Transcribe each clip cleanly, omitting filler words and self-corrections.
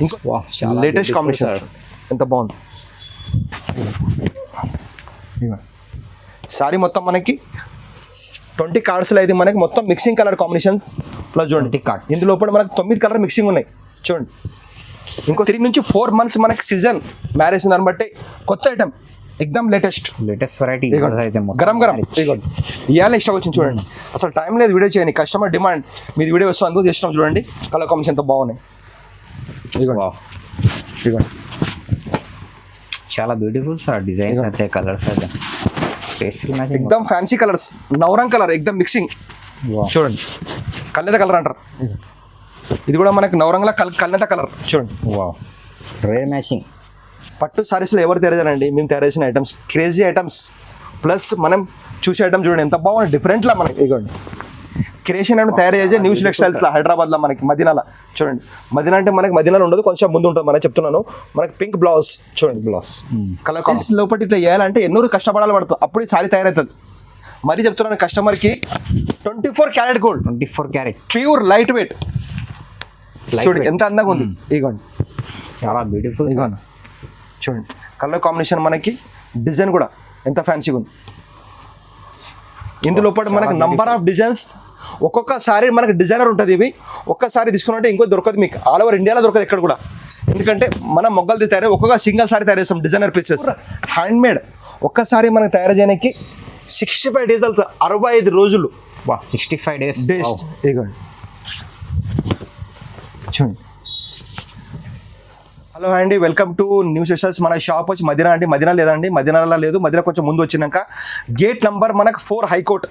ఇంకో latest combination ఎంత బాగుంది. సారీ మొత్తం మనకి 20 కార్డ్స్లో ఇది మనకి మొత్తం మిక్సింగ్ కలర్ కాంబినేషన్స్ ప్లస్ చూడండి కార్డ్. ఇందులో కూడా మనకి 9 కలర్ మిక్సింగ్ ఉన్నాయి చూడండి. ఇంకో 3 నుంచి 4 మంత్స్ మనకి సీజన్ మ్యారేజ్ దాన్ని బట్టి కొత్త ఐటమ్ ఎక్దమ్ లేటెస్ట్ వెరైటీ గరం గరం ఇవాళ ఇష్టం వచ్చింది చూడండి. అసలు టైం లేదు వీడియో చేయని, కస్టమర్ డిమాండ్ మీది వీడియో వస్తుంది అందుకు చేసినాం చూడండి. కలర్ కాంబినేషన్ ఎంత బాగున్నాయి. ఇదిగోండి చాలా బ్యూటిఫుల్ సార్ డిజైన్స్ అయితే కలర్స్ అయితే ఎక్దమ్ ఫ్యాన్సీ కలర్స్. నవరంగ్ కలర్ ఎక్దమ్ మిక్సింగ్ చూడండి. కల్నేత కలర్ అంటారు. ఇది కూడా మనకి నవరంగ్లా కల్నేత కలర్ చూడండి. రే మ్యాచింగ్ పట్టు సారీస్లో ఎవరు తయారు చేయాలండి? మేము తయారు చేసిన ఐటమ్స్ క్రేజీ ఐటమ్స్ ప్లస్ మనం చూసే ఐటమ్ చూడండి ఎంత బాగుంది డిఫరెంట్లా మనకి. ఇదిగోండి క్రియేషన్ అంటే తయారు చేసే న్యూస్ టెక్స్టైల్స్లో హైదరాబాద్లో మనకి మదీనాలో చూడండి. మదీనా అంటే మనకి మదీనాలో ఉండదు, కొంచెం ముందు ఉంటుంది. మనకి చెప్తున్నాను మనకి పింక్ బ్లౌజ్ చూడండి. బ్లౌజ్ కలర్ లోపల ఇట్లా చేయాలంటే ఎన్నో కష్టపడాలి పడుతుంది, అప్పుడు సారీ తయారవుతుంది. మరీ చెప్తున్నాను కస్టమర్కి 24 carat gold, 24 carrot pure light wait చూడండి ఎంత అందంగా ఉంది. ఇదిగోండి చాలా బ్యూటిఫుల్. ఇదిగోండి చూడండి కలర్ కాంబినేషన్ మనకి డిజైన్ కూడా ఎంత ఫ్యాన్సీగా ఉంది. ఇందులో పాటు మనకి నంబర్ ఆఫ్ డిజైన్స్, ఒక్కొక్కసారి మనకి డిజైనర్ ఉంటుంది. ఇవి ఒక్కసారి తీసుకున్నట్టే ఇంకో దొరకదు మీకు, ఆల్ ఓవర్ ఇండియాలో దొరకదు ఎక్కడ కూడా. ఎందుకంటే మనం మొగ్గలు తయారు ఒక్కొక్క సింగిల్ సారీ తయారు చేస్తాం డిజైనర్ పీసెస్ హ్యాండ్ మేడ్. ఒక్కసారి మనకు తయారు చేయడానికి 65 డేస్ అవుతుంది, 65 రోజులు. 65 డేస్. ఇదిగోండి చూడండి. హలో అండి, వెల్కమ్ టు న్యూ టెక్స్టైల్స్. మన షాప్ వచ్చి మదీనా అండి. మదీనా లేదండి, మదీనాలో లేదు, మదీనా కొంచెం ముందు వచ్చినాక గేట్ నెంబర్ మనకు 4 హైకోర్ట్.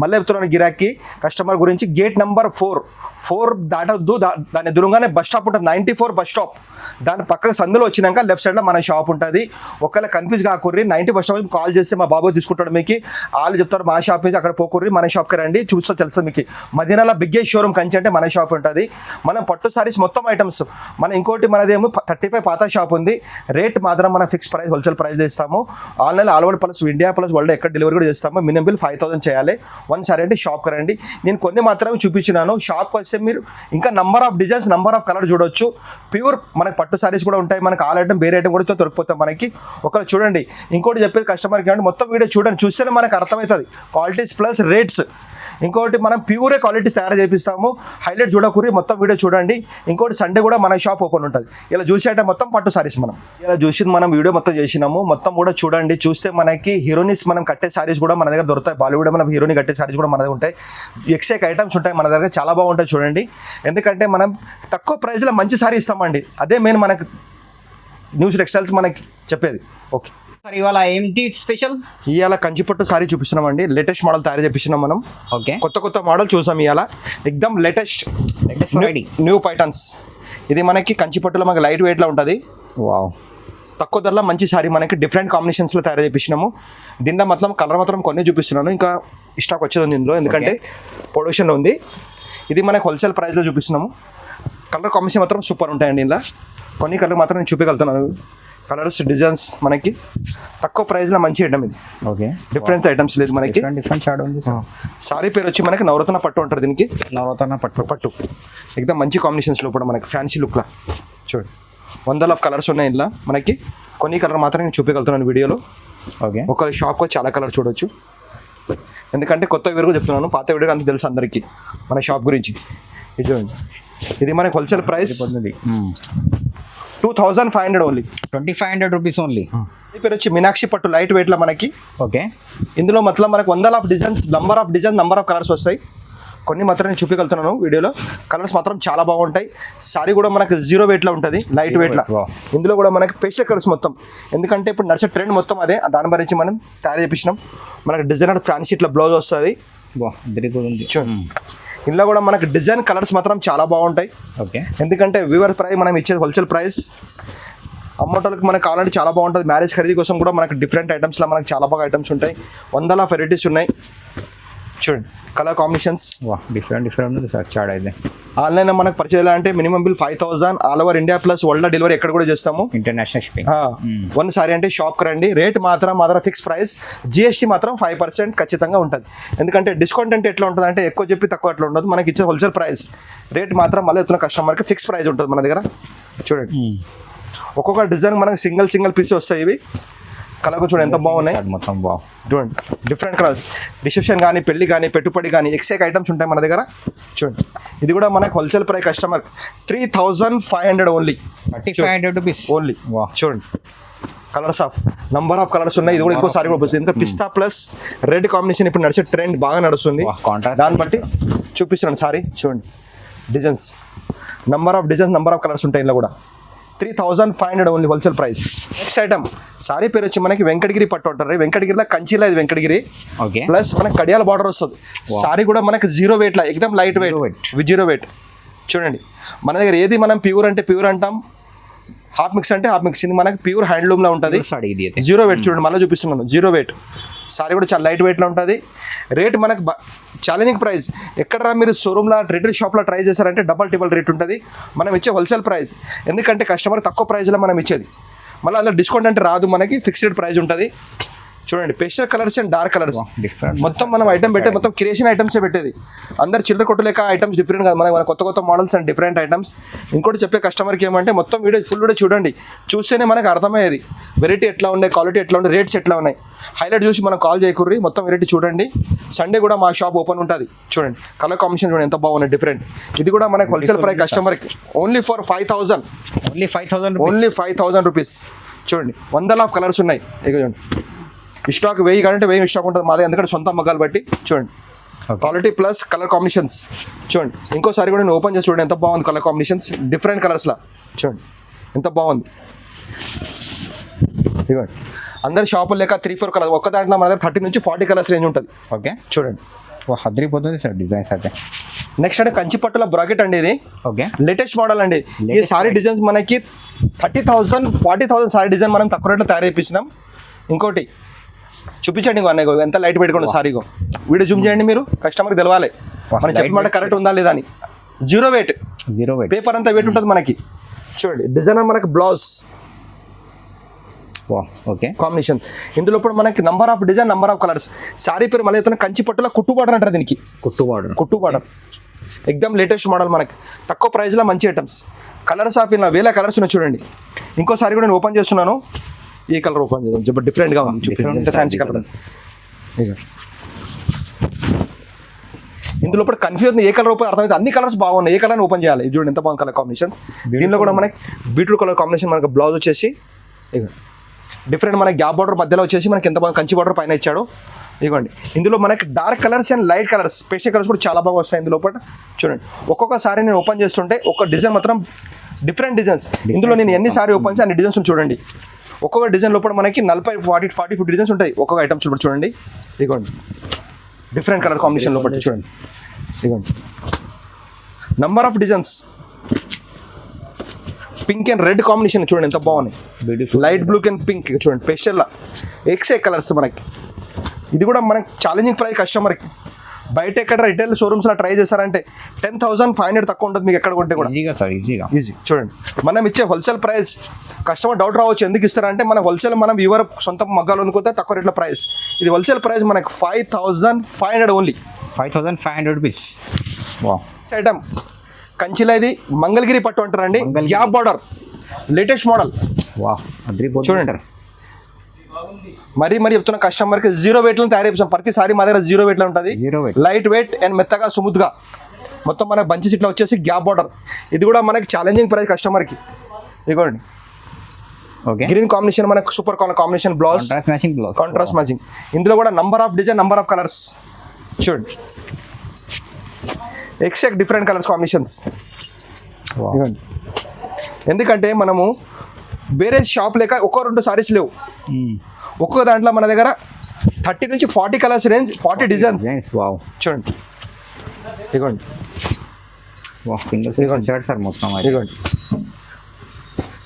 మళ్ళీ చెప్తున్నాను గిరాకీ కస్టమర్ గురించి. గేట్ నెంబర్ 4 దాటద్దు, దాని ఎదురుగానే బస్ స్టాప్ ఉంటుంది, 94 బస్ స్టాప్. దాని పక్కకు సందులో వచ్చినాక లెఫ్ట్ సైడ్లో మన షాప్ ఉంటుంది. ఒకవేళ కన్ఫ్యూజ్ కాకూర్రి 90 బస్ స్టాప్ కాల్ చేస్తే మా బాబు తీసుకుంటాడు మీకు. వాళ్ళు చెప్తారు మా షాప్ నుంచి అక్కడ పోకూర్రి, మన షాప్కి రండి చూస్తే తెలుస్తుంది మీకు. మదీనాలో బిగ్గెస్ట్ షోరూమ్ కంచి అంటే మన షాప్ ఉంటుంది. మనం పట్టు సారీస్ మొత్తం ఐటమ్స్ మన ఇంకోటి మనదేమో 35 పాత షాప్ ఉంది. రేట్ మాత్రం మనం ఫిక్స్ ప్రైస్ హోల్సేల్ ప్రైస్లో ఇస్తాము. Online all over plus India plus world ఎక్కడ డెలివరీ కూడా చేస్తాము. మినిమం బిల్ 5000 చేయాలి. ఒకసారి అంటే షాప్కి రండి. నేను కొన్ని మాత్రమే చూపించినాను. షాప్కి వస్తే మీరు ఇంకా number of designs, number of colour చూడొచ్చు. ప్యూర్ మనకి పట్టు సారీస్ కూడా ఉంటాయి. మనకి ఆల్ ఐటమ్ వేరే ఐటమ్ కూడా దొరికిపోతాం మనకి. ఒకరు చూడండి. ఇంకోటి చెప్పేది కస్టమర్కి అంటే మొత్తం వీడియో చూడండి, చూస్తేనే మనకు అర్థమవుతుంది క్వాలిటీస్ ప్లస్ రేట్స్. ఇంకోటి మనం ప్యూరే క్వాలిటీస్ తయారు చేపిస్తాము. హైలైట్ చూడకూరి మొత్తం వీడియో చూడండి. ఇంకోటి సండే కూడా మన షాప్ ఓపెన్ ఉంటుంది. ఇలా చూసేట మొత్తం పట్టు సారీస్ మనం ఇలా చూసి మనం వీడియో మొత్తం చేసినాము. మొత్తం కూడా చూడండి. చూస్తే మనకి హీరోయిన్స్ మనం కట్టే సారీస్ కూడా మన దగ్గర దొరుకుతాయి. బాలీవుడ్ మనం హీరోయిన్ కట్టే సారీస్ కూడా మన దగ్గర ఉంటాయి. ఎక్సెక్ ఐటమ్స్ ఉంటాయి మన దగ్గర, చాలా బాగుంటాయి చూడండి. ఎందుకంటే మనం తక్కువ ప్రైస్లో మంచి సారీ ఇస్తామండి. అదే మెయిన్ మనకి న్యూస్ టెక్స్టైల్స్ మనకి చెప్పేది. ఓకే సార్, ఇవాళ ఏంటి స్పెషల్? ఇవాళ కంచిపట్టు సారీ చూపిస్తున్నామండి. లేటెస్ట్ మోడల్ తయారు చేపిస్తున్నాం మనం. ఓకే, కొత్త మోడల్ చూసాం ఇవాళ. ఎక్దమ్ లేటెస్ట్ న్యూ పైటన్స్. ఇది మనకి కంచిపట్టులో మనకి లైట్ వెయిట్లో ఉంటుంది. వావ్, తక్కువ ధరలో మంచి సారీ మనకి డిఫరెంట్ కాంబినేషన్స్లో తయారు చేపిస్తున్నాము. దీంట్లో మాత్రం కలర్ మాత్రం కొన్ని చూపిస్తున్నాను, ఇంకా స్టాక్ వచ్చేది ఉంది ఇందులో, ఎందుకంటే ప్రొడక్షన్లో ఉంది. ఇది మనకి హోల్సేల్ ప్రైస్లో చూపిస్తున్నాము. కలర్ కాంబినేషన్ మాత్రం సూపర్ ఉంటాయండి. ఇలా కొన్ని కలర్ మాత్రం నేను చూపించగలుగుతున్నాను. కలర్స్ డిజైన్స్ మనకి తక్కువ ప్రైస్లో మంచి ఐటమ్ ఇది. ఓకే, డిఫరెన్స్ ఐటమ్స్ లేదు మనకి. డిఫరెంట్ షాడ్ ఉంది. సారీ పేరు వచ్చి మనకి నవరత్న పట్టు అంటారు దీనికి. నవరత్న పట్టు ఎక్దమ్ మంచి కాంబినేషన్స్లో కూడా మనకి ఫ్యాన్సీ లుక్లా చూడండి. 100 కలర్స్ ఉన్నాయి ఇలా మనకి. కొన్ని కలర్ మాత్రం నేను చూపించగలుగుతున్నాను వీడియోలో. ఓకే, ఒక షాప్లో చాలా కలర్ చూడొచ్చు. ఎందుకంటే కొత్త వీడియో చెప్తున్నాను, పాత వీడియో అంత తెలుసు అందరికీ మన షాప్ గురించి. ఇది చూడండి. ఇది మనకి wholesale price 2500 only. 2500 rupees only. ఈ పేరు వచ్చి మీనాక్షి పట్టు లైట్ వెయిట్లో మనకి. ఓకే, ఇందులో మొత్తం మనకు 100 డిజైన్స్, నంబర్ ఆఫ్ కలర్స్ వస్తాయి. కొన్ని మాత్రం నేను చూపించగలుగుతున్నాను వీడియోలో. కలర్స్ మాత్రం చాలా బాగుంటాయి. సారీ కూడా మనకు 0 వెయిట్లో ఉంటుంది, లైట్ వెయిట్లో. ఇందులో కూడా మనకి పేస్టల్ కలర్స్ మొత్తం, ఎందుకంటే ఇప్పుడు నడిచే ట్రెండ్ మొత్తం అదే. దాని గురించి మనం తయారు చేపించినాం. మనకి డిజైనర్ ఫ్యాన్సీ ఇట్లా బ్లౌజ్ వస్తుంది. చూడండి. ఇందులో కూడా మనకి డిజైన్ కలర్స్ మాత్రం చాలా బాగుంటాయి. ఓకే, ఎందుకంటే వీవర్ ప్రైస్ మనం ఇచ్చేది హోల్సేల్ ప్రైస్. అమ్మటోళ్ళకి మనకు కావాలంటే చాలా బాగుంటుంది. మ్యారేజ్ ఖరీదు కోసం కూడా మనకి డిఫరెంట్ ఐటమ్స్లో మనకి చాలా బాగా ఐటమ్స్ ఉంటాయి. 100 వెరైటీస్ ఉన్నాయి చూడండి కలర్ కాంబినేషన్స్. వా డిఫరెంట్ ఉంది సార్ చాట్ అయితే. ఆన్లైన్లో మనకు పర్చేజ్ చేయాలంటే minimum bill 5,000 all over India plus world delivery ఎక్కడ కూడా చేస్తాము. International shipping. వన్ సారీ అంటే షాప్కి రండి. రేట్ మాత్రం ఫిక్స్ ప్రైస్. జిఎస్టీ మాత్రం 5% ఖచ్చితంగా ఉంటుంది. ఎందుకంటే డిస్కౌంట్ అంటే ఎట్లా ఉంటుంది అంటే ఎక్కువ చెప్పి తక్కువ అట్లా ఉండదు. మనకి ఇచ్చే హోల్సేల్ ప్రైస్. రేట్ మాత్రం మళ్ళీ ఎత్తున్న కస్టమర్కి ఫిక్స్ ప్రైస్ ఉంటుంది మన దగ్గర. చూడండి ఒక్కొక్క డిజైన్ మనకి సింగిల్ పీస్ వస్తాయి. ఇవి కలర్ చూడండి ఎంత బాగున్నాయి మొత్తం. బాగు చూడండి డిఫరెంట్ కలర్స్. రిసెప్షన్ కానీ పెళ్లి కానీ పెట్టుబడి కానీ ఎక్సైక్ ఐటమ్స్ ఉంటాయి మన దగ్గర. చూడండి ఇది కూడా మనకి wholesale price customer 3,500 only. 3,500 rupees only. చూడండి colours of number of colours ఉన్నాయి. ఇది కూడా ఇంకోసారి కూడా వస్తుంది. ఇంకా పిస్తా ప్లస్ రెడ్ కాంబినేషన్ ఇప్పుడు నడిచే ట్రెండ్ బాగా నడుస్తుంది. దాన్ని బట్టి చూపిస్తున్నాను సారీ. చూడండి designs, number of designs, number of colours ఉంటాయి. ఇలా కూడా 3,500 only wholesale price. Next item sorry పేరు వచ్చి మనకి వెంకటగిరి పట్టు అంటారు. వెంకటగిరిలో కంచిలా ఇది వెంకటగిరి. ఓకే. ప్లస్ మనకి కడియాల బార్డర్ వస్తుంది. సారీ కూడా మనకి 0 weight లా ఎక్దమ్ లైట్ వెయిట్ విత్ 0 weight. చూడండి మన దగ్గర ఏది మనం ప్యూర్ అంటే ప్యూర్ అంటాం, హాఫ్ మిక్స్ అంటే హాఫ్ మిక్స్. ఇది మనకి ప్యూర్ హ్యాండ్లూమ్లో ఉంటుంది. 0 weight. చూడండి మళ్ళీ చూపిస్తున్నాను 0 weight. సారీ కూడా చాలా లైట్ వెయిట్లో ఉంటుంది. రేట్ మనకు ఛాలెంజింగ్ ప్రైస్. ఎక్కడ మీరు షోరూమ్లో రిటైల్ షాప్లో ట్రై చేశారంటే డబల్ రేట్ ఉంటుంది. మనం ఇచ్చే హోల్సేల్ ప్రైస్. ఎందుకంటే కస్టమర్ తక్కువ ప్రైస్లో మనం ఇచ్చేది. మళ్ళీ అందులో డిస్కౌంట్ అంటే రాదు, మనకి ఫిక్స్డ్ ప్రైస్ ఉంటుంది. చూడండి pastel colours and dark colours మొత్తం మనం ఐటమ్ పెట్టేది మొత్తం క్రియేషన్ ఐటమ్సే పెట్టేది. అందరు చిల్లర కొట్టలేక ఐటమ్స్ డిఫరెంట్ కాదు. మన కొత్త మోడల్స్ అండ్ డిఫరెంట్ ఐటమ్స్. ఇంకోటి చెప్పే కస్టమర్కి ఏమంటే మొత్తం ఫుల్ వీడియో చూడండి. చూస్తేనే మనకు అర్థమయ్యేది వెరైటీ ఎట్లా ఉన్నాయి, క్వాలిటీ ఎట్లా ఉన్నాయి, రేట్స్ ఎట్లా ఉన్నాయి. హైలైట్ చూసి మనం కాల్ చేయకూర్రి, మొత్తం వెరైటీ చూడండి. సండే కూడా మా షాప్ ఓపెన్ ఉంటుంది. చూడండి కలర్ కాంబినేషన్ చూడండి ఎంత బాగున్నాయి డిఫరెంట్. ఇది కూడా మనకు హోల్సేల్ ప్రైస్ కస్టమర్కి ఓన్లీ ఫర్ 5,000. Only 5,000 rupees. చూడండి వందల ఆఫ్ కలర్స్ ఉన్నాయి. ఇక చూడండి స్టాక్ 1000 కంటే 1000 స్టాక్ ఉంటుంది మాదే. ఎందుకంటే సొంత మగ్గాలు బట్టి. చూడండి క్వాలిటీ ప్లస్ కలర్ కాంబినేషన్స్. చూడండి ఇంకోసారి కూడా నేను ఓపెన్ చేసి చూడండి ఎంత బాగుంది కలర్ కాంబినేషన్స్ డిఫరెంట్ కలర్స్లా. చూడండి ఎంత బాగుంది. ఇవ్వండి అందరి షాపులు లేక 3-4 కలర్స్. ఒక్క దాంట్లో మన దగ్గర 30 నుంచి 40 కలర్స్ రేంజ్ ఉంటుంది. ఓకే చూడండి అదిరిపోతుంది సార్ డిజైన్స్ అయితే. నెక్స్ట్ అంటే కంచి పట్టుల బ్రాకెట్ అండి. ఇది ఓకే లేటెస్ట్ మోడల్ అండి. ఈ సారీ డిజైన్స్ మనకి 30,000 40,000 సారీ డిజైన్ మనం తక్కువ రేట్లో తయారు చేయించినాం. ఇంకోటి చూపించండి అన్నయ్య ఎంత లైట్ పెట్టుకోండి సారీగో. వీడియో జూమ్ చేయండి మీరు, కస్టమర్కి తెలవాలి మనం చెప్పమాట కరెక్ట్ ఉందా లేదా అని. 0 weight. పేపర్ అంతా వెయిట్ ఉంటుంది మనకి. చూడండి డిజైనర్ మనకి బ్లౌజ్ ఓకే కాంబినేషన్. ఇందులో ఇప్పుడు మనకి number of design, number of colours. Sorry పేరు మళ్ళీ అయితే కంచి పట్టులో కుట్టు బార్డర్ అంటారు దీనికి. కుట్టు బార్డర్ ఎక్దమ్ లేటెస్ట్ మోడల్ మనకి తక్కువ ప్రైస్లో మంచి ఐటమ్స్. కలర్స్ ఆఫ్ ఇలా వేల కలర్స్ ఉన్నాయి చూడండి. ఇంకోసారి కూడా నేను ఓపెన్ చేస్తున్నాను. ఈ కలర్ ఓపెన్ చేద్దాం. చెప్పండి డిఫరెంట్గా ఉంది. ఎంత ఫ్యాన్సీ కలర్. ఇందులో ఇప్పుడు కన్ఫ్యూజ్ ఏ కలర్ ఓపెన్ అర్థమైతే అన్ని కలర్స్ బాగున్నాయి. ఏ కలర్ ఓపెన్ చేయాలి. చూడండి ఎంత బాగుంది కలర్ కాంబినేషన్. దీనిలో కూడా మనకి బీట్రూట్ కలర్ కాంబినేషన్. మనకి బ్లౌజ్ వచ్చేసి డిఫరెంట్ మనకి గ్యాప్ బార్డర్ మధ్యలో వచ్చేసి మనకి ఎంత బాగా కంచి బార్డర్ పైన ఇచ్చాడు. ఇదిగోండి ఇందులో మనకి dark colours and light colours, pastel colours కూడా చాలా బాగా వస్తాయి ఇందులో. చూడండి ఒక్కొక్కసారి నేను ఓపెన్ చేస్తుంటే ఒక డిజైన్ మాత్రం డిఫరెంట్ డిజైన్స్. ఇందులో నేను ఎన్ని సారీ ఓపెన్ చేసి అన్ని డిజైన్స్ చూడండి. ఒక్కొక్క డిజైన్ లోపల మనకి 40, 40, 50 డిజైన్స్ ఉంటాయి ఒక్కొక్క ఐటమ్స్ లోపల. చూడండి ఇదిగోండి డిఫరెంట్ కలర్ కాంబినేషన్ లోపల. చూడండి ఇదిగోండి number of designs. Pink and red combination చూడండి ఎంత బాగున్నాయి. లైట్ బ్లూ అండ్ పింక్ చూడండి పేస్టల్లా ఎక్సే కలర్స్ మనకి. ఇది కూడా మనకి ఛాలెంజింగ్ ప్రైస్ కస్టమర్కి. బయట ఎక్కడ రిటైల్ షోరూమ్స్లో ట్రై చేశారంటే 10,500 తక్కువ ఉంటుంది మీకు ఎక్కడ కొంటే కూడా. ఈజీ. చూడండి మనం ఇచ్చే హోల్సేల్ ప్రైస్. కస్టమర్ డౌట్ రావచ్చు ఎందుకు ఇస్తారంటే మన హోల్సేల్ మనం యువర్ సొంత మగ్గాలు అనుకుంటే తక్కువ రేట్ల ప్రైస్. ఇది హోల్సేల్ ప్రైస్ మనకి 5,500 ఓన్లీ. 5,500 రూపీస్. ఐటమ్ కంచిలో ఇది మంగళగిరి పట్టు అంటారండి. Gap border latest model. చూడండి మరీ చెప్తున్న కస్టమర్కి 0 weight తయారు చేస్తాం. ప్రతిసారి మా దగ్గర 0 weight ఉంటుంది. లైట్ వెయిట్ అండ్ మెత్తగా స్మూత్గా మొత్తం మనకి బంచెస్ ఇట్లా వచ్చేసి గ్యాప్ బార్డర్. ఇది కూడా మనకి ఛాలెంజింగ్ ప్రైస్ కస్టమర్కి. ఇదిగోండి గ్రీన్ కాంబినేషన్ మనకి super combination blouse contrast matching. ఇందులో కూడా number of design, number of colours. చూడండి ఎక్సాక్ట్ డిఫరెంట్ కలర్స్ కాంబినేషన్స్. ఎందుకంటే మనము వేరే షాప్ లేక 1-2 సారీస్ లేవు. ఒక్కొక్క దాంట్లో మన దగ్గర 30 నుంచి 40 కలర్స్ రేంజ్, 40 డిజైన్స్. చూడండి ఇదిగోండి ఇదిగోండి.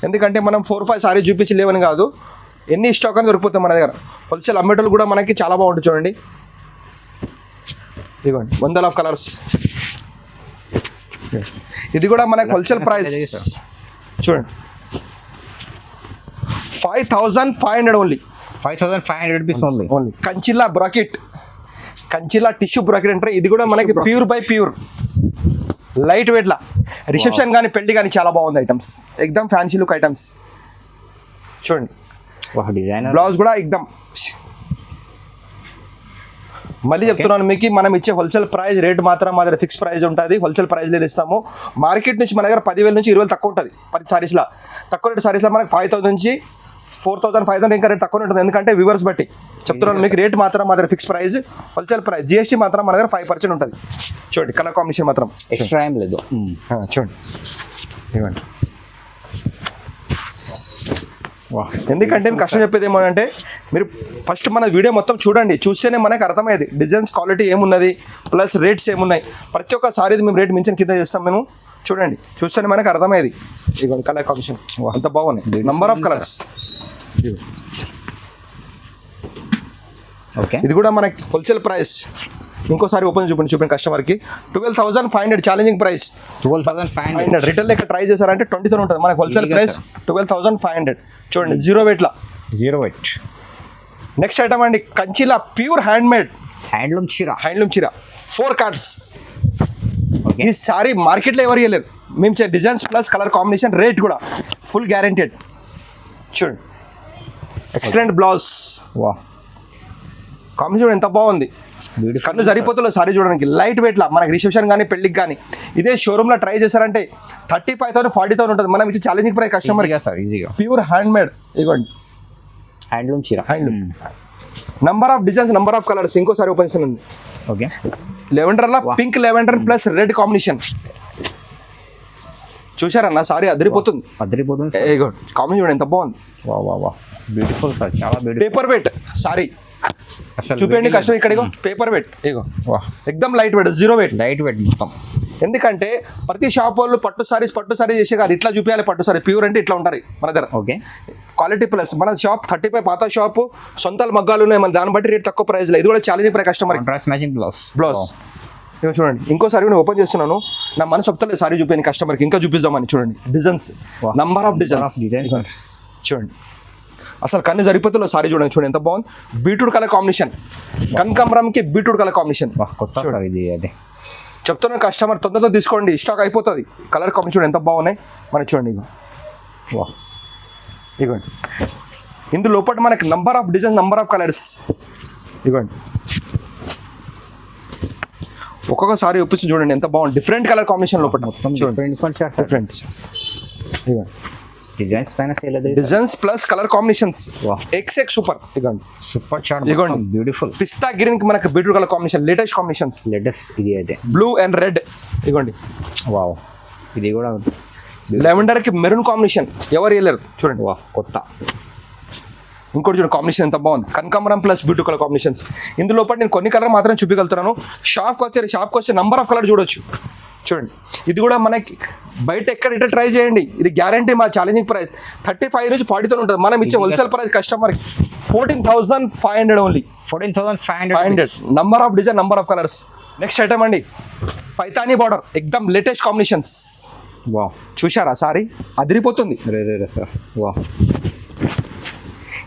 ఎందుకంటే మనం 4-5 సారీస్ చూపించి లేవని కాదు, ఎన్ని స్టాక్ అని దొరికిపోతాయి మన దగ్గర. హోల్సేల్ అమ్మేటోళ్ళు కూడా మనకి చాలా బాగుంటుంది. చూడండి ఇదిగోండి వందల ఆఫ్ కలర్స్. ఇది కూడా మనకి హోల్సేల్ ప్రైస్ చూడండి 5500 ఓన్లీ. 5500 rupees only. ఓన్లీ కంచిలా బ్రాకెట్, కంచిలా టిష్యూ బ్రాకెట్ అంటే ఇది కూడా మనకి pure by pure light weight లా. రిసెప్షన్ కానీ పెళ్లి కానీ చాలా బాగుంది ఐటమ్స్, ఎక్దమ్ ఫ్యాన్సీ లుక్ ఐటమ్స్ చూడండి. Wow, designer. బ్లౌజ్ కూడా ఎక్దమ్. మళ్ళీ చెప్తున్నాను మీకు, మనం ఇచ్చే హోల్సేల్ ప్రైస్ రేట్ మాత్రం మా దగ్గర ఫిక్స్ ప్రైస్ ఉంటుంది. హోల్సేల్ ప్రైస్లో ఇస్తాము. మార్కెట్ నుంచి మన దగ్గర 10,000 నుంచి 20,000 తక్కువ ఉంటుంది. 10 సారీస్లో తక్కువ రేట్ సారీస్లో మనకి 5,000 నుంచి 4,500 ఇంకా రేట్ తక్కువ ఉంటుంది. ఎందుకంటే వ్యూవర్స్ బట్టి చెప్తున్నాను మీకు, రేట్ మాత్రం మా దగ్గర fix price, wholesale price. GST మాత్రం మన దగ్గర 5% ఉంటుంది. చూడండి కలర్ కాంబినేషన్ మాత్రం Extra ఏం లేదు. చూడండి ఇవ్వండి. Wow. ఎందుకంటే నేను కష్టం చెప్పేది ఏమోనంటే, మీరు ఫస్ట్ మన వీడియో మొత్తం చూడండి, చూస్తేనే మనకు అర్థమయ్యేది డిజైన్స్ క్వాలిటీ ఏమున్నది, ప్లస్ రేట్స్ ఏమున్నాయి. ప్రతి ఒక్క సారీది మేము రేట్ మించిన కింద చేస్తాం మేము. చూడండి చూస్తేనే మనకు అర్థమయ్యేది. ఇదిగోండి కలర్ కాంబినేషన్ అంత బాగున్నాయి, నంబర్ ఆఫ్ కలర్స్. ఓకే, ఇది కూడా మనకి హోల్సేల్ ప్రైస్. ఇంకోసారి ఓపెన్ చూపండి కస్టమర్కి. 12,500 ఛాలెంజింగ్ ప్రైస్. 12,500. రిటైల్ లెక్క ట్రై చేశారంటే 20,000 ఉంటుంది. మనకి హోల్సేల్ ప్రైస్ 12,500. చూడండి జీరో వెయిట్లా. 0 weight. నెక్స్ట్ ఐటమ్ అండి, కంచిలా ప్యూర్ హ్యాండ్ మేడ్ హ్యాండ్లూమ్ చీర. హ్యాండ్లూమ్ చీర 4 కార్డ్స్. ఓకే, ఈ సారీ మార్కెట్లో ఎవరు ఇవ్వలేదు. మేము చే designs plus colour combination, rate కూడా ఫుల్ గ్యారెంటెడ్. చూడండి ఎక్సలెంట్ బ్లౌజ్. వా, కాంబినేషన్ ఎంత బాగుంది, కన్ను సరిపోతుంది సారీ చూడడానికి. లైట్ వెయిట్ లా మనకి రిసెప్షన్ కానీ పెళ్లికి కానీ. ఇదే షోరూమ్ లో ట్రై చేశారంటే 35,000 40,000 ఉంటుంది. మనం ఇచ్చే ఛాలెంజింగ్ ప్రైస్ కస్టమర్. సార్ ఈజీగా ప్యూర్ హ్యాండ్ మేడ్. ఇవ్వండి హ్యాండ్లూమ్ చీర. Handloom, number of designs, number of colours. ఇంకోసారి ఓపెన్ చేయండి. ఓకే, లెవెండర్ లా pink lavender plus red combination. చూసారన్న సారీ అదిరిపోతుంది. అదిరిపోతుంది. కాంబినేషన్ చూడండి ఎంత బాగుంది. వా వా వా, బ్యూటిఫుల్ సార్, చాలా బ్యూటిఫుల్. పేపర్ వెయిట్ సారీ చూపించండి కష్టం. ఇక్కడ పేపర్ వెయిట్, ఇగో ఎక్దమ్ light weight, zero weight. Light weight మొత్తం. ఎందుకంటే ప్రతి షాప్ వాళ్ళు పట్టు సారీస్ చేసే కాదు, ఇట్లా చూపించాలి. పట్టు సారీ ప్యూర్ అంటే ఇట్లా ఉంటారు మన దగ్గర. Okay, quality plus. మన షాప్ 35 పాత షాపు, సొంత మగ్గాలు ఉన్నాయి మన, దాన్ని బట్టి రేట్ తక్కువ ప్రైస్ లో. ఇది కూడా challenging price customer. Contrast matching blouse. ఇక చూడండి ఇంకోసారి నేను ఓపెన్ చేస్తున్నాను. నా మనసు చెప్తలేదు సారీ చూపించాను కస్టమర్కి, ఇంకా చూపిద్దామని. చూడండి డిజైన్స్, నంబర్ ఆఫ్ డిజైన్స్ చూడండి. అసలు కన్ను సరిపోతుందో సారీ చూడండి. చూడండి ఎంత బాగుంది. బీట్రూట్ కలర్ కాంబినేషన్, కనకాంబరంకి బీట్రూట్ కలర్ కాంబినేషన్. కొత్త సార్ ఇది. అదే చెప్తున్నాను కస్టమర్, తొందరతో తీసుకోండి, స్టాక్ అయిపోతుంది. కలర్ కాంబినేషన్ చూడండి ఎంత బాగున్నాయి మనకి. చూడండి ఇగో ఇగోండి. ఇందులో లోపల మనకి number of designs, number of colours. ఇగోండి ఒక్కొక్క సారీ ఒప్పించి చూడండి ఎంత బాగుంది. డిఫరెంట్ కలర్ కాంబినేషన్ లోపల మొత్తం డిఫరెంట్. ఇగోండి డిజైన్స్ పైన designs plus colour combinations. X super. ఇగోండి సూపర్ చార్ట్. ఇగోండి బ్యూటిఫుల్. పిస్తా గ్రీన్ కి మనకి beetroot colour combination, latest combinations. ఇది అదే బ్లూ అండ్ రెడ్. ఇగోండి వావ్, ఇది కూడా లెవెండర్ కి మెరూన్ కాంబినేషన్, ఎవరు వెళ్ళారు చూడండి. వా, కొత్త. ఇంకోటి చూడండి కాంబినేషన్ ఎంత బాగుంది. కనకాంబరం ప్లస్ బ్యూటీ కలర్ కాంబినేషన్స్. ఇందులో పాటు నేను కొన్ని కలర్ మాత్రం చూపించగలుగుతున్నాను. షాప్కి వస్తే నంబర్ ఆఫ్ కలర్ చూడొచ్చు. చూడండి ఇది కూడా మనకి బయట ఎక్కడ ట్రై చేయండి, ఇది గ్యారంటీ. మా ఛాలెంజింగ్ ప్రైస్ 35 నుంచి 40,000 ఉంటుంది. మనం ఇచ్చే హోల్సేల్ ప్రైస్ కస్టమర్కి 14,500 only. 14,500. Number of design, number of colours. Next item అండి, పైతానీ బార్డర్, ఎక్దమ్ లేటెస్ట్ కాంబినేషన్స్. వావ్, చూశారా సారీ అదిరిపోతుంది. రే సార్. వా,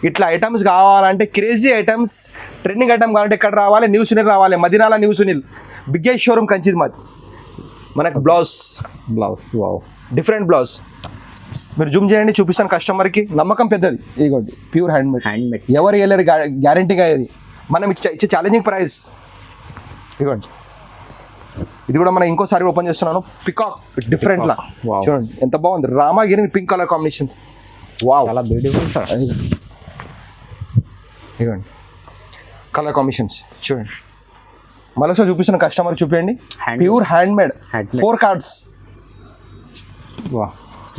ఇట్లా ఐటమ్స్ కావాలంటే, క్రేజీ ఐటమ్స్, ట్రెండింగ్ ఐటమ్ కావాలంటే ఎక్కడ రావాలి? న్యూ సునీల్ రావాలి. మదీనాలా న్యూ సునీల్ బిగ్గెస్ట్ షోరూమ్ కంచిది మాది. మనకు బ్లౌజ్ వావ్, డిఫరెంట్ బ్లౌజ్. మీరు జూమ్ చేయండి, చూపిస్తాను కస్టమర్కి. నమ్మకం పెద్దది. ఇదిగోండి ప్యూర్ హ్యాండ్ మేడ్. ఎవరు వెళ్ళారు గ్యారంటీగా. ఇది మనం ఇచ్చే ఛాలెంజింగ్ ప్రైస్. ఇదిగోండి ఇది కూడా మనం ఇంకోసారి ఓపెన్ చేస్తున్నాను. పికాక్ డిఫరెంట్ లా చూడండి ఎంత బాగుంది. Rama green pink colour combinations. Wow, చాలా బ్యూటిఫుల్ సార్. ఇదిగోండి కలర్ కాంబినేషన్స్ చూడండి. మళ్ళీ చూపిస్తున్న కస్టమర్ చూపించండి. Pure hand made 4 cards. వా,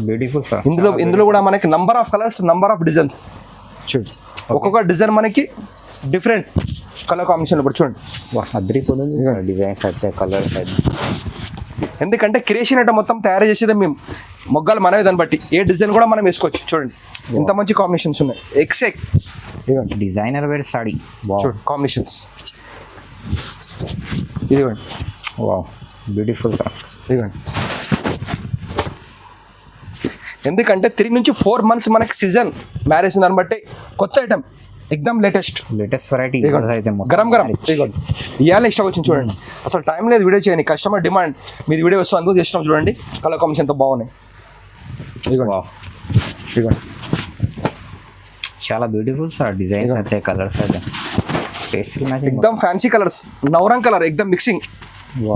బ్యూటిఫుల్ సార్. ఇందులో కూడా మనకి number of colours, number of designs. చూడండి ఒక్కొక్క డిజైన్ మనకి డిఫరెంట్ కలర్ కాంబినేషన్ లో చూడండి. వా, అదిరిపోతుంది డిజైన్స్ అయితే, కలర్స్ అయితే. ఎందుకంటే క్రియేషన్ అంటే మొత్తం తయారు చేసేదే మేము, మొగ్గాలు మనమే. దాన్ని బట్టి ఏ డిజైన్ కూడా మనం వేసుకోవచ్చు. చూడండి ఎంత మంచి కాంబినేషన్స్ ఉన్నాయి. ఎక్సెక్ డిజైనర్ వేర్ సాడీ. చూడండి కాంబినేషన్స్. ఇదిగోండి వావ్ బ్యూటిఫుల్ సార్. ఇదిగోండి. ఎందుకంటే 3 నుంచి 4 months మనకి సీజన్ మ్యారేజ్ దాన్ని బట్టి కొత్త ఐటమ్ ఎక్దమ్ లేటెస్ట్ వెరైటీ అయితే గరం గరం ఇదిగోండి. ఇవాళ ఇష్టం వచ్చింది చూడండి, అసలు టైం లేదు వీడియో చేయని, కస్టమర్ డిమాండ్ మీది వీడియో వస్తుంది అందుకు చేసినాం చూడండి. కలర్ కాంబినేషన్ ఎంత బాగున్నాయి. ఇదిగోండి వావ్ ఇదిగోండి చాలా బ్యూటిఫుల్ సార్. డిజైన్స్ అయితే కలర్స్ అయితే టేస్టీ మ్యాచింగ్. ఎక్దమ్ ఫ్యాన్సీ కలర్స్, నవరంగ్ కలర్ ఎక్దమ్ మిక్సింగ్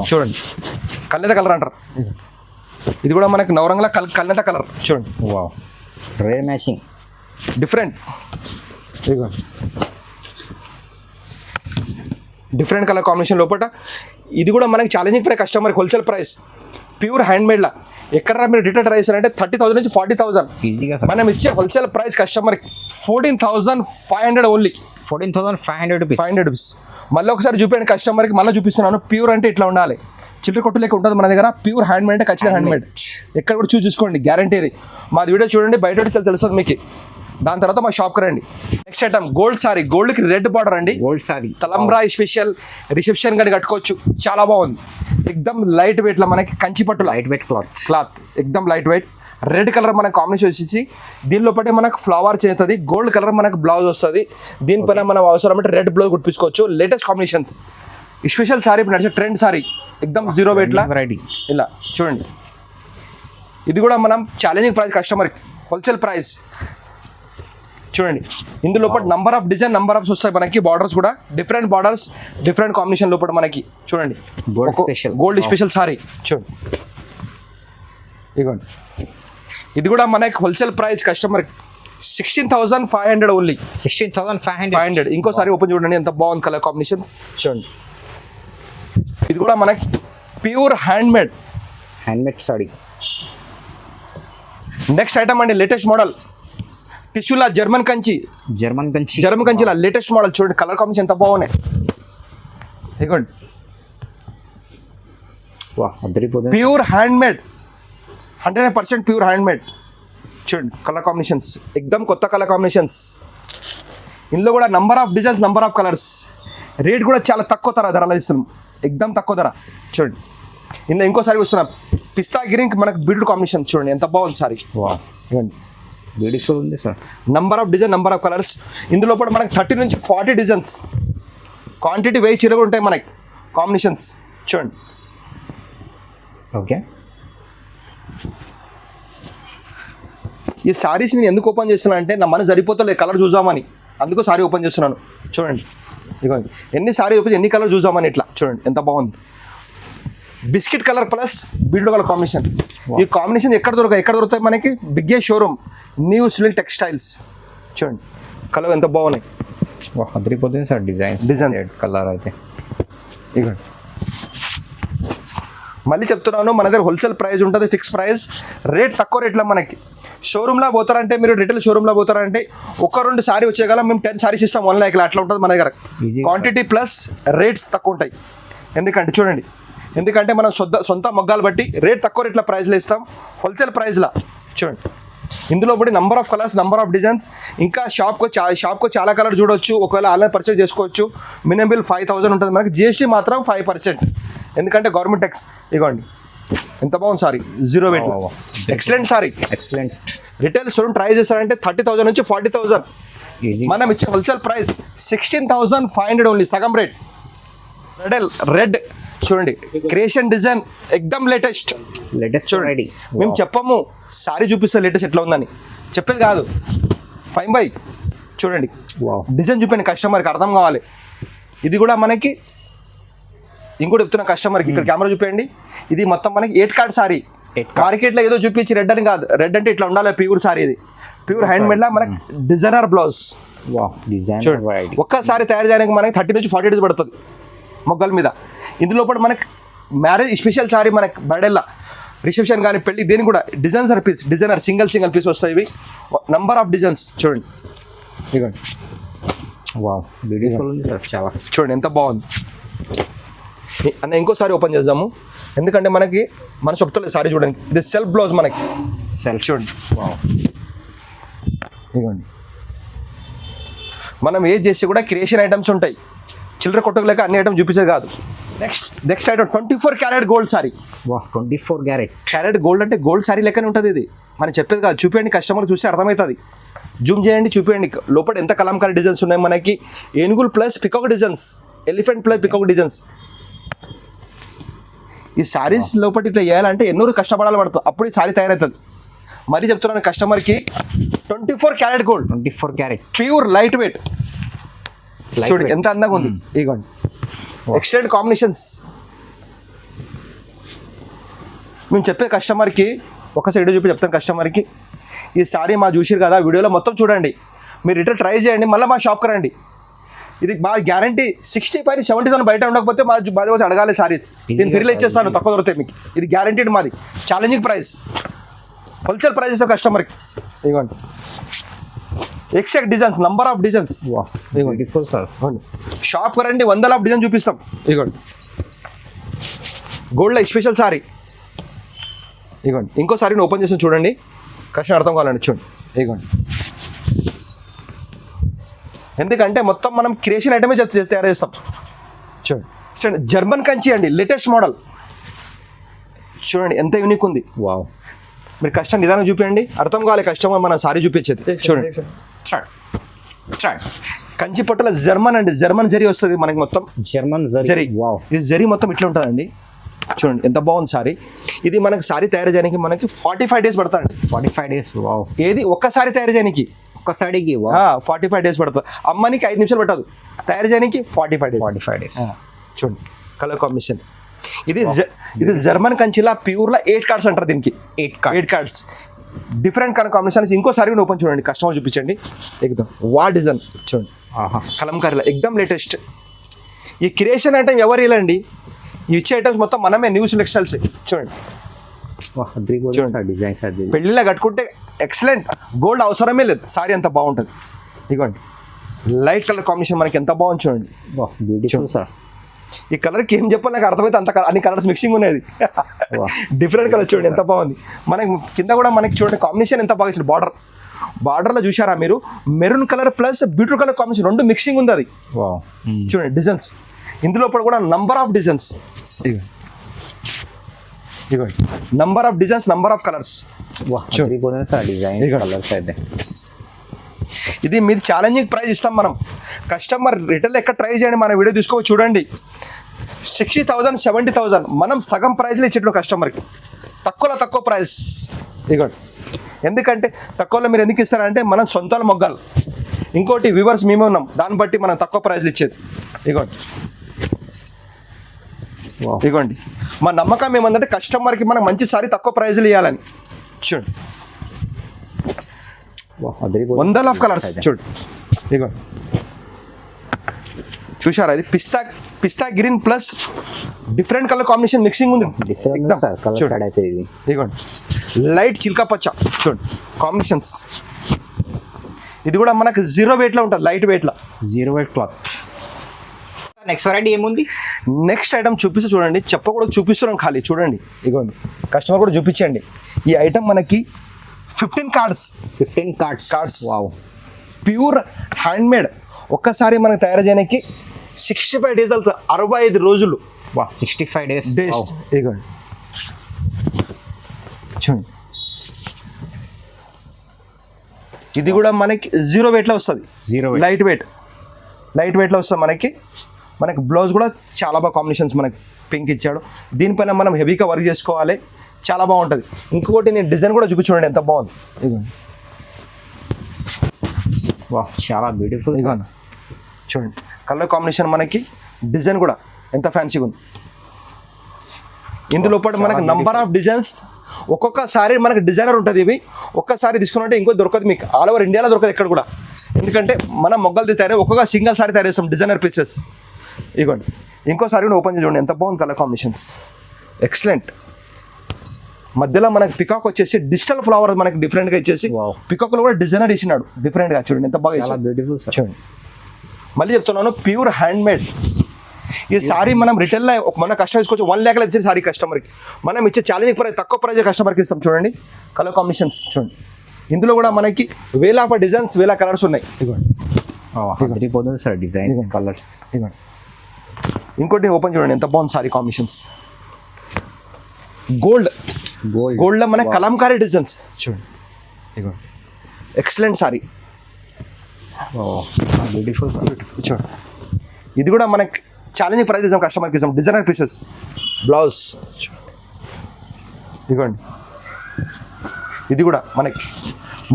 చూడండి. కళ్ళెత కలర్ అంటారు, ఇది కూడా మనకి నవరంగ్లా కళ్ళెత కలర్ చూడండి. వావ్ రే మ్యాచింగ్ డిఫరెంట్. ఇదిగోండి డిఫరెంట్ కలర్ కాంబినేషన్ లోపల. ఇది కూడా మనకి ఛాలెంజింగ్ ప్రైస్ కస్టమర్కి, హోల్సేల్ ప్రైస్ ప్యూర్ హ్యాండ్ మేడ్లా. ఎక్కడ మీరు రిటైల్ ప్రైస్ అంటే 30,000 నుంచి 40,000 ఈజీగా. మనం ఇచ్చే హోల్సేల్ ప్రైస్ కస్టమర్కి 14,500 ఓన్లీ. 14,500 రూపీస్. 500 రూపీస్. మళ్ళీ ఒకసారి చూపించండి కస్టమర్కి, మళ్ళీ చూపిస్తున్నాను. ప్యూర్ అంటే ఇట్లా ఉండాలి, చిల్లర కొట్టు లెక్క ఉంటుంది మన దగ్గర. ప్యూర్ హ్యాండ్ మేడ్ అంటే ఖచ్చితంగా హ్యాండ్ మేడ్, ఎక్కడ కూడా చూసుకోండి, గ్యారంటీ ఇది. మాది వీడియో చూడండి, బయట తెలుస్తుంది మీకు. దాని తర్వాత మా షాప్కి రండి. నెక్స్ట్ ఐటమ్ గోల్డ్ సారీ, గోల్డ్కి రెడ్ బార్డర్ అండి. గోల్డ్ సారీ తలంబ్రా స్పెషల్ రిసెప్షన్ కానీ కట్టుకోవచ్చు, చాలా బాగుంది. ఎక్దమ్ లైట్ వెయిట్ లో మనకి కంచి పట్టు లైట్ వెయిట్ క్లాత్ ఎక్దమ్ లైట్ వెయిట్. రెడ్ కలర్ మనకి కాంబినేషన్ వచ్చేసి దీనిలో పట్టే మనకు ఫ్లవర్ చేస్తుంది. గోల్డ్ కలర్ మనకు బ్లౌజ్ వస్తుంది. దీనిపైన మనం అవసరం అంటే రెడ్ బ్లౌజ్ కుట్టించుకోవచ్చు. లేటెస్ట్ కాంబినేషన్స్, స్పెషల్ సారీ నడిచే ట్రెండ్ సారీ, ఎక్దమ్ జీరో వెయిట్ లా వెరైటీ. ఇలా చూడండి. ఇది కూడా మనం ఛాలెంజింగ్ ప్రైస్ కస్టమర్కి, హోల్సేల్ ప్రైస్ చూడండి. ఇందులో number of design, number of వస్తాయి మనకి. బార్డర్స్ కూడా డిఫరెంట్ బార్డర్స్, డిఫరెంట్ కాంబినేషన్ లోపల మనకి చూడండి. గోల్డ్ స్పెషల్ సారీ చూడండి. ఇదిగోండి, ఇది కూడా మనకి హోల్సేల్ ప్రైస్ కస్టమర్ 16,500 ఓన్లీ. 16,500. ఇంకోసారి ఓపెన్ చూడండి, ఎంత బాగుంది కలర్ కాంబినేషన్స్ చూడండి. ఇది కూడా మనకి pure handmade sari. Next item అండి, లేటెస్ట్ మోడల్ టిష్యూలా జర్మన్ కంచిలా లేటెస్ట్ మోడల్ చూడండి. కలర్ కాంబినేషన్ ఎంత బాగున్నాయి. ఇదిగోండి pure handmade, 100% pure handmade చూడండి. కలర్ కాంబినేషన్స్ ఎక్దమ్ కొత్త కలర్ కాంబినేషన్స్. ఇందులో కూడా number of designs, number of colours. Rate కూడా చాలా తక్కువ ధరలో ఇస్తున్నాం, ఎక్దమ్ తక్కువ ధర చూడండి. ఇందులో ఇంకో సారీ వస్తున్నా, పిస్తా గ్రీన్ మనకు బ్యూటిఫుల్ కాంబినేషన్ చూడండి, ఎంత బాగుంది సారీ. ఇవ్వండి బ్యూటిఫుల్ ఉంది sir. Number of design, number of colours. ఇందులో కూడా మనకి 30 నుంచి 40 డిజైన్స్. క్వాంటిటీ వెయ్యి చీరలు ఉంటాయి మనకి. కాంబినేషన్స్ చూడండి. ఓకే, ఈ సారీస్ నేను ఎందుకు ఓపెన్ చేస్తున్నా అంటే నా మన సరిపోతలే కలర్ చూసామని, అందుకు సారీ ఓపెన్ చేస్తున్నాను చూడండి. ఇదిగోండి ఎన్ని సారీ ఓపెన్, ఎన్ని కలర్ చూసామని ఇట్లా చూడండి, ఎంత బాగుంది. Biscuit colour plus bead colour combination. ఈ కాంబినేషన్ ఎక్కడ దొరుకుతాయి మనకి? బిగ్గే షోరూమ్ న్యూ సిల్క్ టెక్స్టైల్స్ చూడండి. కలర్ ఎంత బాగున్నాయి, అదిరిపోతుంది సార్. డిజైన్స్ కలర్ అయితే ఇదిగోండి. మళ్ళీ చెప్తున్నాను, మన దగ్గర హోల్సేల్ ప్రైస్ ఉంటుంది, ఫిక్స్ ప్రైస్. రేట్ తక్కువ రేట్లో మనకి. షోరూమ్లో పోతారంటే, మీరు రిటైల్ షోరూమ్లో పోతారంటే 1-2 సారీ వచ్చేగల మేము 10 సారీస్ ఇస్తాం 1 lakh అట్లా ఉంటుంది మన దగ్గర. క్వాంటిటీ ప్లస్ రేట్స్ తక్కువ ఉంటాయి. ఎందుకంటే చూడండి, ఎందుకంటే మనం సొంత మగ్గాలు బట్టి రేట్ తక్కువ రేట్ల ప్రైస్లో ఇస్తాం, హోల్సేల్ ప్రైస్లో చూడండి. ఇందులో బట్టి number of colours, number of designs. ఇంకా షాప్కు చాలా కలర్ చూడవచ్చు. ఒకవేళ ఆన్లైన్ పర్చేస్ చేసుకోవచ్చు. మినిమం బిల్ 5,000 ఉంటుంది మనకి. జిఎస్టీ మాత్రం 5%, ఎందుకంటే గవర్నమెంట్ ట్యాక్స్. ఇవ్వండి ఎంత బాగుంది sorry, zero wait, excellent sorry, excellent. Retail showroom try చేస్తారంటే 30,000 నుంచి 40,000. మనం ఇచ్చే హోల్సేల్ ప్రైస్ 16,500 ఓన్లీ, సగం రేట్. రెడ్ చూడండి, క్రియేషన్ డిజైన్ ఎక్దమ్ లేటెస్ట్ చూడండి. మేము చెప్పము సారీ చూపిస్తే లేటెస్ట్ ఎట్లా ఉందని, చెప్పేది కాదు. 5/5 చూడండి, డిజైన్ చూపండి, కస్టమర్కి అర్థం కావాలి. ఇది కూడా మనకి ఇంకోటి చెప్తున్నా కస్టమర్కి, ఇక్కడ కెమెరా చూపేయండి. ఇది మొత్తం మనకి 8 కార్డ్ సారీ. మార్కెట్లో ఏదో చూపించి రెడ్ అని కాదు, రెడ్ అంటే ఇట్లా ఉండాలి. ప్యూర్ సారీ, ఇది ప్యూర్ హ్యాండ్ మేడ్ లా మనకి డిజైనర్ బ్లౌజ్. చూడండి, ఒక్కసారి తయారు చేయడానికి మనకి 30 నుంచి 40 days పడుతుంది మొగ్గల మీద. ఇందులో కూడా మనకి మ్యారేజ్ స్పెషల్ సారీ, మనకి బర్త్డేలా రిసెప్షన్ కానీ పెళ్లి, దేని కూడా designer piece, designer single piece వస్తాయి. ఇవి నంబర్ ఆఫ్ డిజైన్స్ చూడండి. ఇదిగోండి, బ్యూటిఫుల్ ఉంది సార్ చాలా. చూడండి ఎంత బాగుంది అన్న. ఇంకోసారి ఓపెన్ చేద్దాము, ఎందుకంటే మనకి మన చెప్తలేదు సారీ చూడండి. ఇది సెల్ఫ్ బ్లౌజ్ మనకి, సెల్ఫ్ చూడండి. ఇదిగోండి, మనం ఏది చేస్తే కూడా క్రియేషన్ ఐటమ్స్ ఉంటాయి. చిల్లర కొట్టకు లేక అన్ని ఐటమ్స్ చూపించేది కాదు. Next item 24 carat gold sorry. వా 24 క్యారెట్. క్యారెట్ గోల్డ్ అంటే గోల్డ్ సారీ లెక్కనే ఉంటుంది ఇది. మనం చెప్పేది కాదు, చూపించండి, కస్టమర్ చూసి అర్థమవుతుంది. జూమ్ చేయండి, చూపించండి లోపల ఎంత కలంకారీ డిజైన్స్ ఉన్నాయి మనకి. ఏనుగులు plus peacock designs, elephant plus peacock designs. ఈ సారీస్ లోపల ఇట్లా చేయాలంటే ఎన్నో కష్టపడాలి పడుతుంది, అప్పుడు ఈ సారీ తయారవుతుంది. మరీ చెప్తున్నాను కస్టమర్కి 24 carat gold, 24 carrot pure light wait. చూడండి ఎంత అందంగా ఉంది. ఇదిగోండి ఎక్సలెంట్ కాంబినేషన్స్. మేము చెప్పే కస్టమర్కి ఒకసారి వీడియో చూపి చెప్తాను కస్టమర్కి, ఈ సారీ మా చూసిరు కదా వీడియోలో మొత్తం చూడండి, మీరు రిటర్న్ ట్రై చేయండి, మళ్ళీ మా షాప్కి రండి. ఇది బాగా గ్యారంటీ 65-70 బయట ఉండకపోతే మాది వచ్చి అడగాలి సారీ, నేను ఫ్రీలో ఇచ్చేస్తాను, తక్కువ దొరుకుతాయి మీకు. ఇది గ్యారంటీడ్ మాది, ఛాలెంజింగ్ ప్రైస్, హోల్సేల్ ప్రైస్ ఇస్తాం కస్టమర్కి. ఇదిగోండి exact designs, number of designs. Beautiful sir. షాప్కి రండి, వందల ఆఫ్ డిజైన్ చూపిస్తాం. ఇదిగోండి గోల్డ్లో స్పెషల్ సారీ. ఇదిగోండి ఇంకో సారీని ఓపెన్ చేసి చూడండి, కష్టం అర్థం కావాలండి. చూడండి ఇదిగోండి, ఎందుకంటే మొత్తం మనం క్రియేషన్ ఐటమే తయారు చేస్తాం. చూడండి చూడండి జర్మన్ కంచి అండి, లేటెస్ట్ మోడల్. చూడండి ఎంత యూనిక్ ఉంది. వావ్, మీరు కష్టం నిదానం చూపించండి, అర్థం కావాలి కస్టమర్ మన సారీ చూపించేది. చూడండి కంచి పట్టుల జర్మన్ అండి, జర్మన్ జరీ వస్తుంది మనకి మొత్తం. జర్మన్ జరీ. వావ్, ఇది జరీ మొత్తం ఇట్లా ఉంటుందండి. చూడండి ఎంత బాగుంది సారీ. ఇది మనకి సారీ తయారు చేయడానికి మనకి 45 డేస్ పడుతుంది. 45 డేస్. వావ్, ఏది ఒక్కసారి తయారు చేయడానికి ఒక్కసారికి 45 డేస్ పడుతుంది. అమ్మనికి 5 నిమిషాలు పట్టదు, తయారు చేయడానికి 45 డేస్. 45 డేస్. చూడండి కలర్ కాంబినేషన్. ఇది జర్మన్ కంచిలా ప్యూర్లా 8 కార్డ్స్ అంటారు దీనికి. 8 కార్డ్స్ డిఫరెంట్ కలర్ కాంబినేషన్స్. ఇంకోసారి కూడా ఓపెన్ చూడండి, కస్టమర్ చూపించండి. ఎగ్దమ్ వా డిజైన్ చూడండి, కలంకారీలో ఎగ్దమ్ లేటెస్ట్. ఈ క్రియేషన్ ఐటమ్ ఎవరు ఇలాండి, ఈ ఇచ్చే ఐటమ్స్ మొత్తం మనమే న్యూ సెలెక్షన్స్. చూడండి డిజైన్స్ పెళ్లిలో కట్టుకుంటే ఎక్సలెంట్, గోల్డ్ అవసరమే లేదు, సారీ అంత బాగుంటుంది. ఇదిగోండి లైట్ కలర్ కాంబినేషన్ మనకి ఎంత బాగుంది చూడండి. Beautiful sir. ఈ కలర్కి ఏం చెప్పాలి నాకు అర్థమైతే అంత అన్ని కలర్స్ మిక్సింగ్ ఉన్నది. డిఫరెంట్ కలర్ చూడండి ఎంత బాగుంది. మనకి కింద కూడా మనకి చూడండి కాంబినేషన్ ఎంత బాగా ఇచ్చింది. బార్డర్లో చూసారా మీరు, maroon colour plus beautiful colour combination రెండు మిక్సింగ్ ఉంది అది. చూడండి డిజైన్స్, ఇందులో కూడా నంబర్ ఆఫ్ డిజైన్స్. ఇదిగోండి number of designs, number of colours. ఇది మీది ఛాలెంజింగ్ ప్రైస్ ఇస్తాం మనం. కస్టమర్ రిటైల్ ఎక్కడ ట్రై చేయండి, మన వీడియో తీసుకోవచ్చు చూడండి. 60,000 70,000 మనం సగం ప్రైస్లో ఇచ్చేట్లు కస్టమర్కి, తక్కువ ప్రైస్. ఇదిగోండి ఎందుకంటే తక్కువలో మీరు ఎందుకు ఇస్తారంటే మనం సొంతాల మొగ్గాలు, ఇంకోటి వ్యూవర్స్ మేమే ఉన్నాం, దాన్ని బట్టి మనం తక్కువ ప్రైస్లు ఇచ్చేది. ఇదిగోండి మా నమ్మకం ఏమందంటే కస్టమర్కి మనం మంచి సారీ తక్కువ ప్రైజ్లు ఇవ్వాలని. చూడండి వందల ఆఫ్ కలర్స్. చూడండి ఇదిగోండి చూసారా, ఇది పిస్తా green plus different colour combination mixing ఉంది. ఇదిగోండి లైట్ చిల్కా పచ్చ. చూడండి కాంబినేషన్స్. ఇది కూడా మనకు 0 వెయిట్లో ఉంటుంది, లైట్ వెయిట్లో. 0 వెయిట్ క్లాత్. నెక్స్ట్ వెరైటీ ఏముంది? నెక్స్ట్ ఐటమ్ చూపిస్తే చూడండి, చెప్పకూడదు చూపిస్తున్నాం ఖాళీ. చూడండి ఇదిగోండి కస్టమర్ కూడా చూపించండి. ఈ ఐటమ్ మనకి 15 cards. Wow, pure hand made. ఒక్కసారి మనకు తయారు చేయడానికి 65 డేస్ అవుతుంది, 65 రోజులు. 65 డేస్. ఇదిగోండి చూడండి, ఇది కూడా మనకి 0 వెయిట్లో వస్తుంది. లైట్ వెయిట్లో వస్తుంది మనకి బ్లౌజ్ కూడా చాలా బాగా కాంబినేషన్స్ మనకి పింక్ ఇచ్చాడు. దీనిపైన మనం హెవీగా వర్క్ చేసుకోవాలి, చాలా బాగుంటుంది. ఇంకొకటి నేను డిజైన్ కూడా చూపించండి ఎంత బాగుంది. ఇదిగోండి చాలా బ్యూటిఫుల్. ఇదిగోండి చూడండి కలర్ కాంబినేషన్, మనకి డిజైన్ కూడా ఎంత ఫ్యాన్సీగా ఉంది. ఇందులో పాటు మనకి నంబర్ ఆఫ్ డిజైన్స్, ఒక్కొక్కసారి మనకి డిజైనర్ ఉంటుంది. ఇవి ఒక్కసారి తీసుకున్నట్టే ఇంకో దొరకదు మీకు, ఆల్ ఓవర్ ఇండియాలో దొరకదు ఎక్కడ కూడా. ఎందుకంటే మనం మొగ్గలు తయారు ఒక్కొక్క సింగిల్ సారీ తయారు చేస్తాం డిజైనర్ పీసెస్. ఇదిగోండి ఇంకోసారి కూడా ఓపెన్ చూడండి ఎంత బాగుంది కలర్ కాంబినేషన్స్, ఎక్సలెంట్. మధ్యలో మనకి పికాక్ వచ్చేసి డిజిటల్ ఫ్లవర్ మనకి డిఫరెంట్గా ఇచ్చేసి, పికాక్లో కూడా డిజైనర్ ఇచ్చినాడు డిఫరెంట్గా. చూడండి ఎంత బాగా బ్యూటిఫుల్. చూడండి మళ్ళీ చెప్తున్నాను, ప్యూర్ హ్యాండ్ మేడ్. ఈ సారీ మనం రిటైల్లో మన కస్టమర్ తీసుకోవచ్చు 1 lakh ఇచ్చే సారీ కస్టమర్కి మనం ఇచ్చే ఛాలెంజింగ్ ప్రైస్, తక్కువ ప్రైజ్ కస్టమర్కి ఇస్తాం. చూడండి కలర్ కాంబినేషన్స్ చూడండి, ఇందులో కూడా మనకి వేల ఆఫ్ డిజైన్స్, వేల కలర్స్ ఉన్నాయి. ఇదిగోండి సార్ డిజైన్స్, కలర్స్. ఇదిగోండి ఇంకోటి ఓపెన్ చూడండి ఎంత బాగుంది సారీ కాంబినేషన్స్. గోల్డ్ గోల్డ్లో మనకి కలంకారీ డిజైన్స్ చూడండి, ఇదిగోండి ఎక్సలెంట్ సారీ. బ్యూటిఫుల్ చూడండి ఇది కూడా మనకి ఛాలెంజింగ్ ప్రైస్ ఇస్తాం కస్టమర్కి, ఇస్తాం డిజైనర్ పీసెస్. బ్లౌజ్ ఇదిగోండి, ఇది కూడా మనకి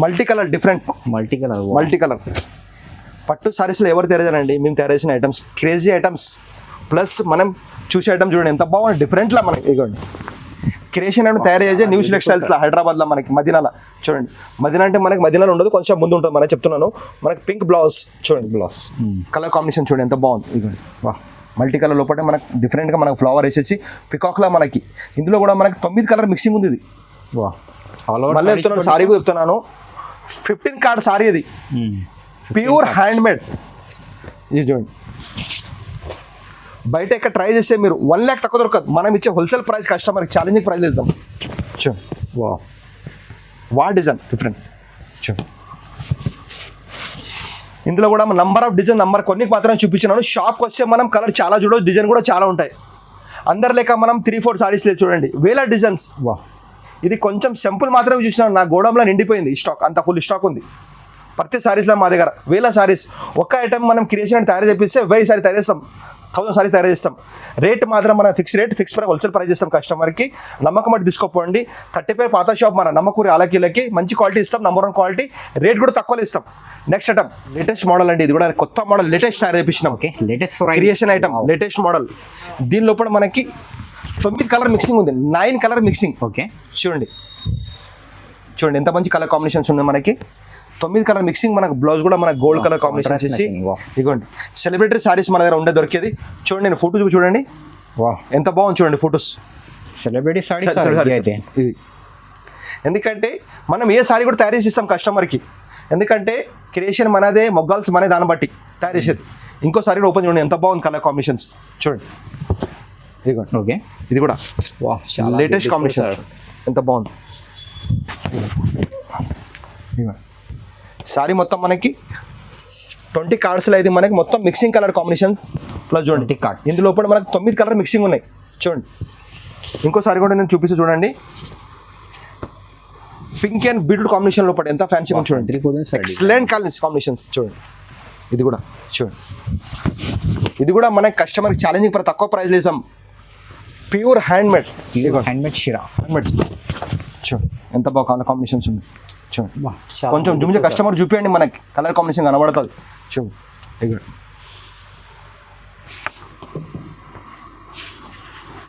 multi colour, different multi colour పట్టు సారీస్లో ఎవరు తయారు మేము తయారు చేసిన ఐటమ్స్, క్రేజీ ఐటమ్స్. ప్లస్ మనం చూసే ఐటమ్ చూడండి ఎంత బాగుంది, డిఫరెంట్లా మనకి. ఇదిగోండి క్రియేషన్ అంటే తయారు చేసే న్యూ టెక్స్టైల్స్లో హైదరాబాద్లో మనకి మదీనాలో. చూడండి మదీనా అంటే మనకి మదీనాలో ఉండదు, కొంచెం ముందు ఉంటుంది మనకి చెప్తున్నాను. మనకి పింక్ బ్లౌజ్ చూడండి, బ్లౌజ్ కలర్ కాంబినేషన్ చూడండి ఎంత బాగుంది. ఇదిగోండి వా మల్టీ కలర్ లోపల మనకి డిఫరెంట్గా మనకు ఫ్లవర్ వేసేసి పికాక్లా మనకి. ఇందులో కూడా మనకి 9 కలర్ మిక్సింగ్ ఉంది. ఇది వా మళ్ళీ చెప్తున్నాను, సారీ కూడా చెప్తున్నాను, 15 కార్డ్ సారీ ఇది, ప్యూర్ హ్యాండ్ మేడ్. ఇది చూడండి బయట ఎక్కడ ట్రై చేస్తే మీరు 1 lakh తక్కువ దొరకదు. మనం ఇచ్చే హోల్సేల్ ప్రైస్ కస్టమర్కి ఛాలెంజింగ్ ప్రైస్ ఇస్తాం. చూడండి వా డిజైన్ డిఫరెంట్. చూడండి ఇందులో కూడా నంబర్ ఆఫ్ డిజైన్ కొన్ని మాత్రం చూపించినాను. షాప్కి వస్తే మనం కలర్ చాలా చూడవచ్చు, డిజైన్ కూడా చాలా ఉంటాయి. అందరు లేక మనం 3-4 సారీస్ లేదు చూడండి, వేల డిజైన్స్. వా ఇది కొంచెం సింపుల్ మాత్రమే చూసినాను, నా గోడంలో నిండిపోయింది స్టాక్, అంత ఫుల్ స్టాక్ ఉంది. ప్రతి సారీస్లో మా దగ్గర వేల సారీస్. ఒక్క ఐటమ్ మనం క్రియేషన్ తయారు చేపిస్తే 1000 సారీ తయారు చేస్తాం, 1000 సారీ తయారు చేస్తాం. రేట్ మాత్రం మన ఫిక్స్ ప్రైస్, హోల్సేల్ ప్రైస్ ఇస్తాం కస్టమర్కి. నమ్మకం బట్టి తీసుకోపోండి. 35 పాత షాప్ మన నమ్మకూరి ఆలకీలకి మంచి క్వాలిటీ ఇస్తాం, నంబర్ 1 క్వాలిటీ, రేట్ కూడా తక్కువలో ఇస్తాం. నెక్స్ట్ ఐటమ్ లేటెస్ట్ మోడల్ అండి, ఇది కూడా కొత్త మోడల్, లేటెస్ట్ తయారు చేపించినాం. Creation item latest model. దీని లోపల మనకి 9 కలర్ మిక్సింగ్ ఉంది, 9 కలర్ మిక్సింగ్. ఓకే చూడండి ఎంత మంచి కలర్ కాంబినేషన్స్ ఉంది మనకి. 9 కలర్ మిక్సింగ్. మనకు బ్లౌజ్ కూడా మనకు గోల్డ్ కలర్ కాంబినేషన్ చేసి. ఇదిగోండి సెలబ్రిటీ సారీస్ మన దగ్గర ఉండే దొరికేది. చూడండి నేను ఫోటో చూడండి, వా ఎంత బాగుంది చూడండి ఫొటోస్. సెలబ్రిటీ సారీస్ ఇది ఎందుకంటే మనం ఏ సారీ కూడా తయారు చేసి ఇస్తాం కస్టమర్కి. ఎందుకంటే క్రియేషన్ మనదే, మొగ్గాల్స్ మనదే, దాన్ని బట్టి తయారు చేసేది. ఇంకో సారీ ఓపెన్ చూడండి ఎంత బాగుంది కలర్ కాంబినేషన్స్. చూడండి ఇదిగోండి, ఓకే ఇది కూడా లేటెస్ట్ కాంబినేషన్ ఎంత బాగుంది. సారీ మొత్తం మనకి 20 కార్డ్స్లో ఇది మనకి మొత్తం మిక్సింగ్ కలర్ కాంబినేషన్స్. ప్లస్ చూడండి ఇందులో కూడా మనకి 9 కలర్ మిక్సింగ్ ఉన్నాయి. చూడండి ఇంకోసారి కూడా నేను చూపిస్తూ చూడండి, పింక్ అండ్ బీట్రూట్ కాంబినేషన్ లోపల ఎంత ఫ్యాన్సీ ఉంది చూడండి. Excellent combinations. చూడండి ఇది కూడా చూడండి, ఇది కూడా మనకి కస్టమర్కి ఛాలెంజింగ్ తక్కువ ప్రైస్ లేసాం. ప్యూర్ హ్యాండ్ మేడ్ షిరా హ్యాండ్ మేడ్. చూడండి ఎంత బాగా కాంబినేషన్స్ ఉంది. చూడండి కొంచెం జూమ్ కస్టమర్ చూపించండి, మనకి కలర్ కాంబినేషన్ కనబడుతుంది. చూడండి